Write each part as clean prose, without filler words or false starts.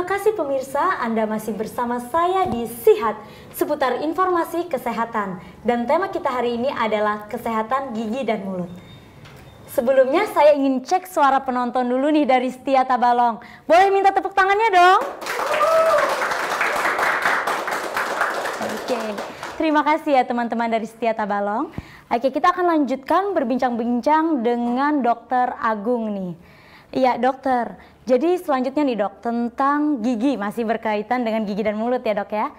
kasih pemirsa, Anda masih bersama saya di Sihat seputar informasi kesehatan. Dan tema kita hari ini adalah kesehatan gigi dan mulut. Sebelumnya saya ingin cek suara penonton dulu nih dari Setia Tabalong. Boleh minta tepuk tangannya dong? Oke, terima kasih ya teman-teman dari Setia Tabalong. Oke, kita akan lanjutkan berbincang-bincang dengan Dokter Agung nih. Iya dokter, jadi selanjutnya nih dok, tentang gigi, masih berkaitan dengan gigi dan mulut ya dok ya.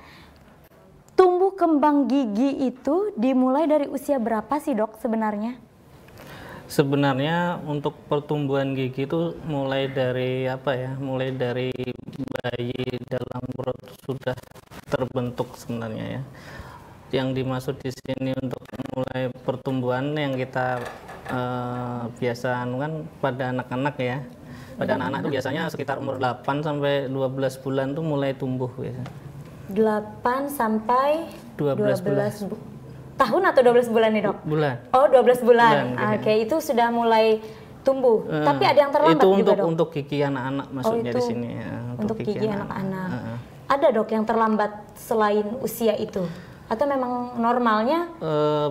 Tumbuh kembang gigi itu dimulai dari usia berapa sih dok sebenarnya? Sebenarnya untuk pertumbuhan gigi itu mulai dari apa ya? Mulai dari bayi dalam perut sudah terbentuk sebenarnya ya. Yang dimaksud di sini untuk mulai pertumbuhan yang kita biasa kan pada anak-anak ya. Pada anak-anak itu biasanya sekitar umur 8 sampai 12 bulan tuh mulai tumbuh biasanya. 8 sampai 12 bulan. Tahun atau 12 bulan nih dok? Bulan. Oh 12 bulan. Oke, Gitu. itu sudah mulai tumbuh. Tapi ada yang terlambat itu juga dok? untuk gigi anak-anak maksudnya di sini ya. Untuk gigi anak-anak. Ada dok yang terlambat selain usia itu? Atau memang normalnya?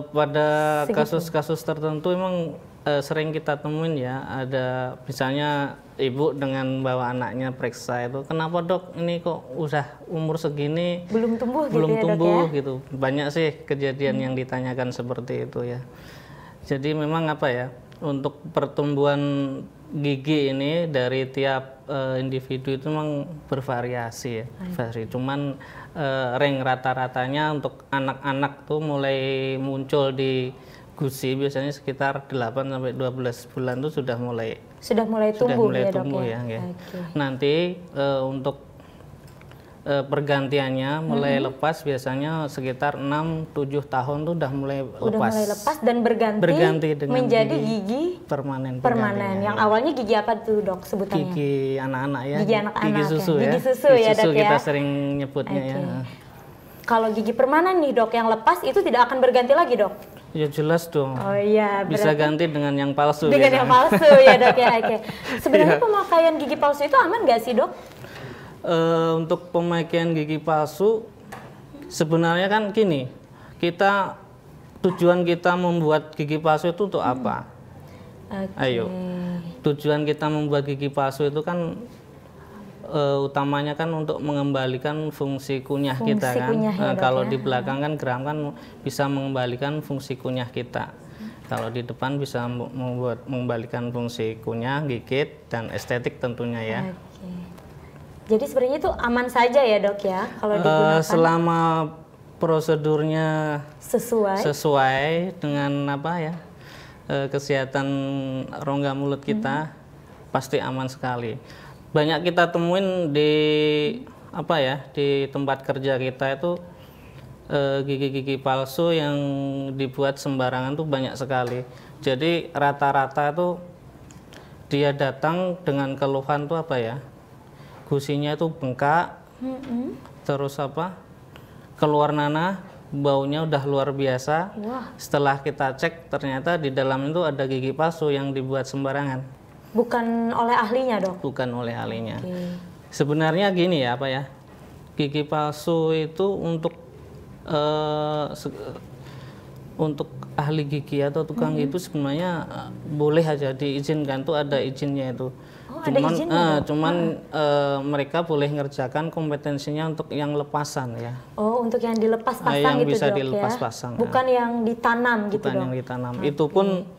Pada kasus-kasus tertentu emang sering kita temuin ya, ada misalnya ibu dengan bawa anaknya periksa itu, kenapa dok ini kok udah umur segini belum tumbuh belum gitu tumbuh ya dok ya? Gitu. Banyak sih kejadian yang ditanyakan seperti itu ya. Jadi memang apa ya, untuk pertumbuhan gigi ini dari tiap individu itu memang bervariasi ya. Cuman range rata-ratanya untuk anak-anak tuh mulai muncul di gusi biasanya sekitar 8 sampai 12 bulan tuh sudah mulai tumbuh ya dok ya. Okay. Nanti untuk pergantiannya mulai lepas biasanya sekitar 6-7 tahun tuh udah mulai lepas dan berganti dengan menjadi gigi permanen yang awalnya gigi apa tuh dok sebutannya? Gigi anak-anak ya, gigi susu ya, ya, gigi susu ya dok ya, kita sering nyebutnya ya. Kalau gigi permanen nih dok yang lepas itu tidak akan berganti lagi dok? Ya jelas dong. Oh iya, bisa ganti dengan yang palsu. Dengan yang palsu ya dok ya. Oke. Sebenarnya pemakaian gigi palsu itu aman nggak sih dok? Untuk pemakaian gigi palsu sebenarnya kan gini, tujuan kita membuat gigi palsu itu untuk apa? Ayo, tujuan kita membuat gigi palsu itu kan utamanya kan untuk mengembalikan fungsi kunyah kita kan. Kalau di belakang kan geram kan bisa mengembalikan fungsi kunyah kita. Kalau di depan bisa mengembalikan fungsi kunyah, gigit, dan estetik tentunya ya. Jadi sebenarnya itu aman saja ya dok ya kalau digunakan? Selama prosedurnya sesuai dengan apa ya, kesehatan rongga mulut kita, pasti aman sekali. Banyak kita temuin di apa ya, di tempat kerja kita itu gigi-gigi palsu yang dibuat sembarangan tuh banyak sekali. Jadi rata-rata itu dia datang dengan keluhan tuh apa ya, gusinya itu bengkak, terus apa, keluar nanah, baunya udah luar biasa. Setelah kita cek ternyata di dalam itu ada gigi palsu yang dibuat sembarangan. Bukan oleh ahlinya dok? Bukan oleh ahlinya. Sebenarnya gini ya, apa ya, gigi palsu itu untuk ahli gigi atau tukang itu sebenarnya boleh aja diizinkan, tuh ada izinnya itu. Cuman mereka boleh ngerjakan kompetensinya untuk yang lepasan ya. Oh, untuk yang dilepas pasang yang gitu bisa dok dilepas ya? pasang. Bukan yang ditanam gitu dok? Bukan yang ditanam. Itu pun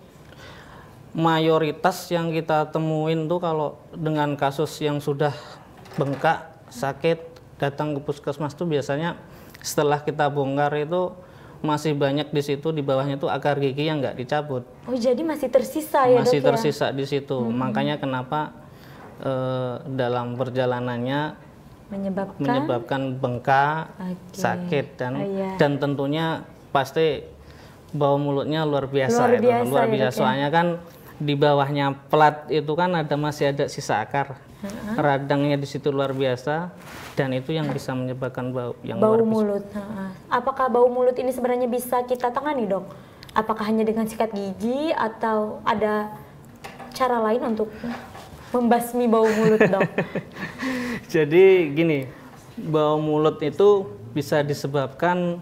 mayoritas yang kita temuin tuh kalau dengan kasus yang sudah bengkak, sakit, datang ke puskesmas tuh biasanya setelah kita bongkar itu masih banyak di situ, di bawahnya tuh akar gigi yang nggak dicabut. Oh, jadi masih tersisa ya dok? Masih tersisa di situ. Makanya kenapa dalam perjalanannya menyebabkan bengkak, sakit, dan tentunya pasti bau mulutnya luar biasa. Luar biasa. Soalnya kan di bawahnya plat itu kan masih ada sisa akar. Radangnya di situ luar biasa, dan itu yang bisa menyebabkan bau yang luar biasa. Mulut. Apakah bau mulut ini sebenarnya bisa kita tangani dok? Apakah hanya dengan sikat gigi atau ada cara lain untuk membasmi bau mulut dok? Jadi gini, bau mulut itu bisa disebabkan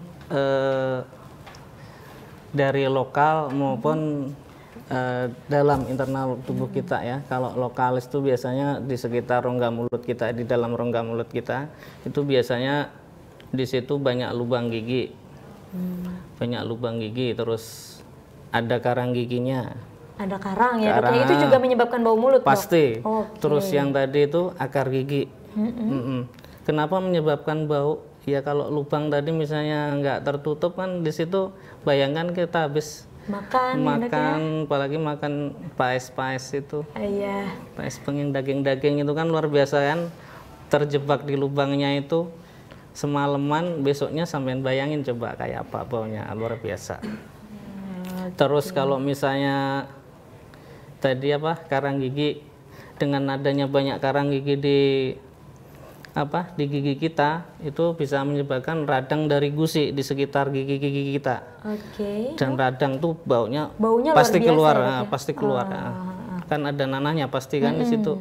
dari lokal maupun dalam internal tubuh kita ya. Kalau lokalis itu biasanya di sekitar rongga mulut kita, di dalam rongga mulut kita itu biasanya di situ banyak lubang gigi, banyak lubang gigi, terus ada karang giginya. Ada karang ya, dok. Itu juga menyebabkan bau mulut, pasti. Dok? Terus yang tadi itu akar gigi. Kenapa menyebabkan bau? Ya kalau lubang tadi misalnya nggak tertutup kan di situ, bayangkan kita habis makan, apalagi makan paes itu. Iya. Paes pengen daging itu kan luar biasa kan, terjebak di lubangnya itu semalaman, besoknya sampean bayangin coba kayak apa baunya, luar biasa. Terus kalau misalnya tadi karang gigi, dengan adanya banyak karang gigi di gigi kita itu bisa menyebabkan radang dari gusi di sekitar gigi-gigi kita. Dan radang tuh baunya pasti keluar, ya, pasti keluar. Kan ada nanahnya pasti kan di situ.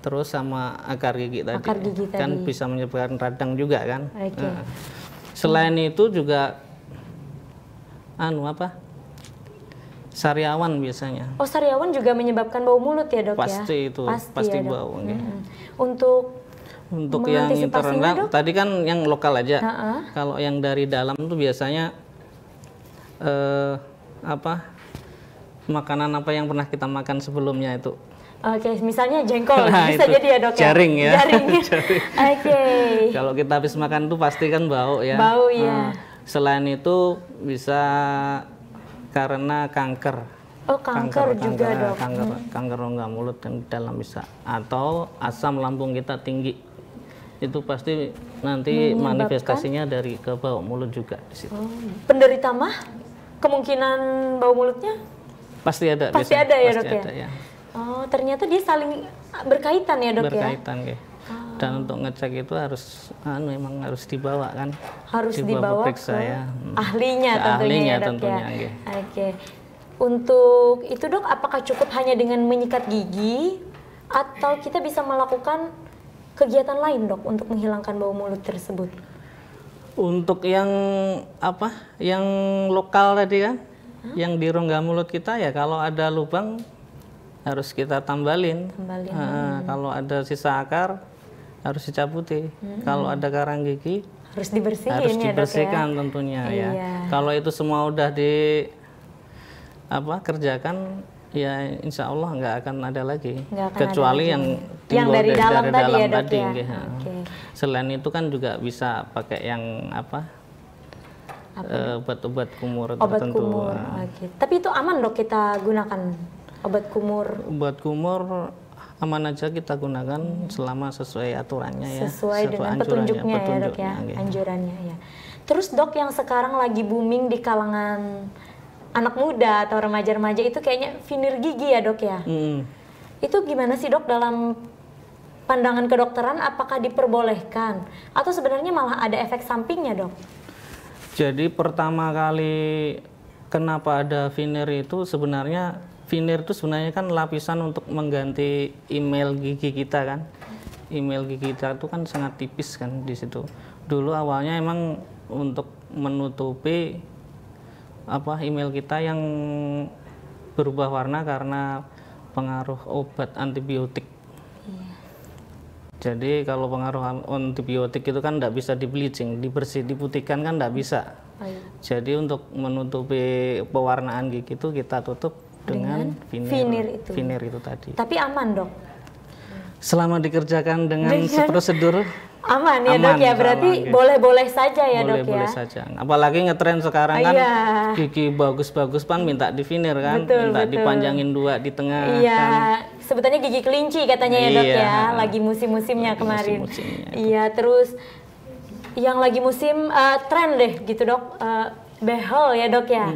Terus sama akar gigi tadi, kan bisa menyebabkan radang juga kan. Selain itu juga sariawan biasanya. Oh, sariawan juga menyebabkan bau mulut ya, dok? Pasti ya? Itu, pasti ya, bau. Untuk yang internal tadi kan yang lokal aja. Kalau yang dari dalam tuh biasanya makanan apa yang pernah kita makan sebelumnya itu. Misalnya jengkol, bisa jadi ya, dok? Jaring ya. Jaring. Kalau kita habis makan tuh pasti kan bau ya. Bau ya. Selain itu bisa karena kanker. Kanker juga, dok. Kanker rongga mulut dan dalam bisa, atau asam lambung kita tinggi. Itu pasti nanti manifestasinya dari ke bau mulut juga di situ. Penderita mah kemungkinan bau mulutnya pasti ada. Pasti ada ya, dok ya. Oh, ternyata dia saling berkaitan ya, dok. Berkaitan ya. Dan untuk ngecek itu harus memang harus dibawa kan. Harus dibawa periksa ya. Ahlinya tentunya, ya, dok ya. Untuk itu, dok, apakah cukup hanya dengan menyikat gigi atau kita bisa melakukan kegiatan lain, dok, untuk menghilangkan bau mulut tersebut? Untuk yang yang lokal tadi kan, yang di rongga mulut kita ya, kalau ada lubang harus kita tambalin. Kalau ada sisa akar harus dicabuti. Kalau ada karang gigi harus dibersihkan, harus dibersihkan ya, tentunya ya. Kalau itu semua udah kerjakan, ya insya Allah nggak akan ada lagi, kecuali yang dari dalam tadi ya, dok ya. Selain itu kan juga bisa pakai yang obat-obat kumur tertentu. Tapi itu aman, dok, kita gunakan obat kumur? Obat kumur aman aja kita gunakan selama sesuai aturannya ya. Sesuai dengan petunjuknya ya, dok ya, anjurannya ya. Terus, dok, yang sekarang lagi booming di kalangan anak muda atau remaja-remaja itu kayaknya veneer gigi ya, dok ya. Itu gimana sih, dok, dalam pandangan kedokteran, apakah diperbolehkan atau sebenarnya malah ada efek sampingnya, dok? Jadi pertama kali kenapa ada veneer itu, sebenarnya veneer itu sebenarnya kan lapisan untuk mengganti email gigi kita kan. Email gigi kita itu kan sangat tipis kan di situ. Dulu awalnya emang untuk menutupi email kita yang berubah warna karena pengaruh obat antibiotik. Jadi kalau pengaruh antibiotik itu kan tidak bisa di bleaching, diputihkan kan tidak bisa. Jadi untuk menutupi pewarnaan gigi itu kita tutup dengan veneer itu tadi. Tapi aman, dok? Selama dikerjakan dengan prosedur aman ya, dok ya. Berarti boleh-boleh saja ya, dok ya. Boleh-boleh saja. Apalagi ngetren sekarang kan gigi bagus-bagus kan minta di veneer kan, minta dipanjangin 2 di tengah. Iya, sebutannya gigi kelinci katanya ya, dok ya. Lagi musim-musimnya kemarin. Iya, terus yang lagi musim tren deh gitu, dok, behel ya, dok ya.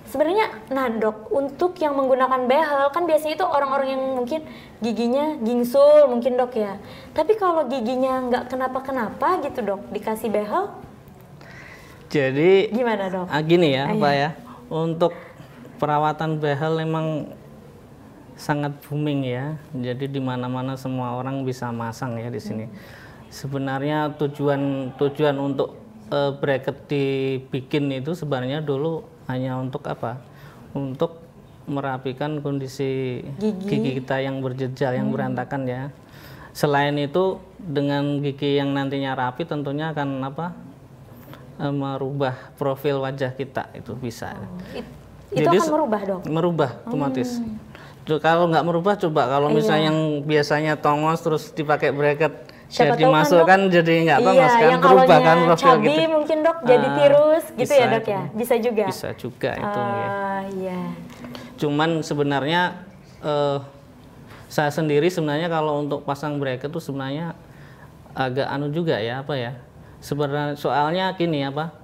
Sebenarnya, nah, dok, untuk yang menggunakan behel kan biasanya itu orang-orang yang mungkin giginya gingsul mungkin, dok ya. Tapi kalau giginya nggak kenapa-kenapa gitu, dok, dikasih behel, jadi gimana, dok? Gini ya, Pak ya, untuk perawatan behel memang sangat booming ya. Jadi di mana-mana semua orang bisa masang ya di sini. Sebenarnya tujuan untuk bracket dibikin itu sebenarnya dulu hanya untuk apa? Untuk merapikan kondisi gigi kita yang berjejal, yang berantakan ya. Selain itu dengan gigi yang nantinya rapi tentunya akan apa? Merubah profil wajah kita, itu bisa. Itu jadi akan merubah dong? Merubah otomatis. Kalau nggak merubah coba kalau misalnya yang biasanya tongos terus dipakai bracket, jadi masukkan kan, jadi nggak tongos kan, yang berubah kan profil cabi gitu. Mungkin dok jadi tirus gitu ya dok ya? Bisa juga? Bisa juga itu ya. Iya. Cuman sebenarnya saya sendiri sebenarnya kalau untuk pasang bracket tuh sebenarnya agak anu juga ya, apa ya, sebenarnya soalnya gini apa,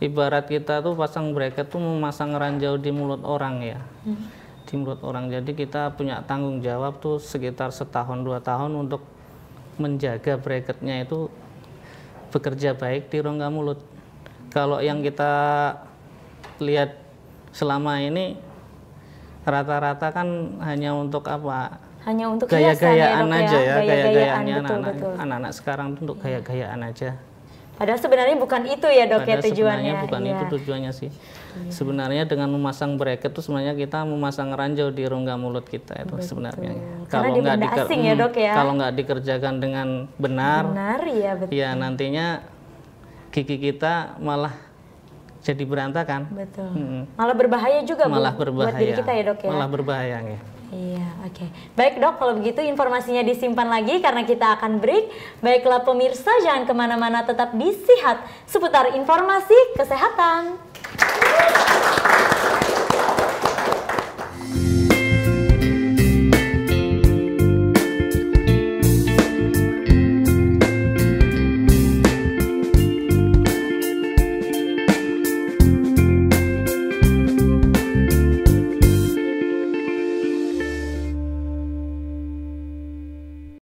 ibarat kita tuh pasang bracket tuh memasang ranjau di mulut orang ya, di mulut orang. Jadi kita punya tanggung jawab tuh sekitar 1-2 tahun untuk menjaga bracketnya itu bekerja baik di rongga mulut. Kalau yang kita lihat selama ini rata-rata kan hanya untuk apa? Hanya untuk gaya-gayaan aja ya, gaya-gayaannya betul. anak-anak sekarang tuh untuk gaya-gayaan aja. Padahal sebenarnya bukan itu ya dok ya tujuannya. Sebenarnya bukan itu tujuannya sih. Sebenarnya dengan memasang bracket tuh sebenarnya kita memasang ranjau di rongga mulut kita itu sebenarnya. Kalau nggak ya, dok, ya? Kalau nggak dikerjakan dengan benar ya, betul. Ya nantinya gigi kita malah jadi berantakan. Betul. Malah berbahaya juga buat diri kita ya dok ya. Malah berbahaya ya. Iya, oke. Baik dok, kalau begitu informasinya disimpan lagi karena kita akan break. Baiklah pemirsa, jangan kemana-mana, tetap di Sihat seputar informasi kesehatan.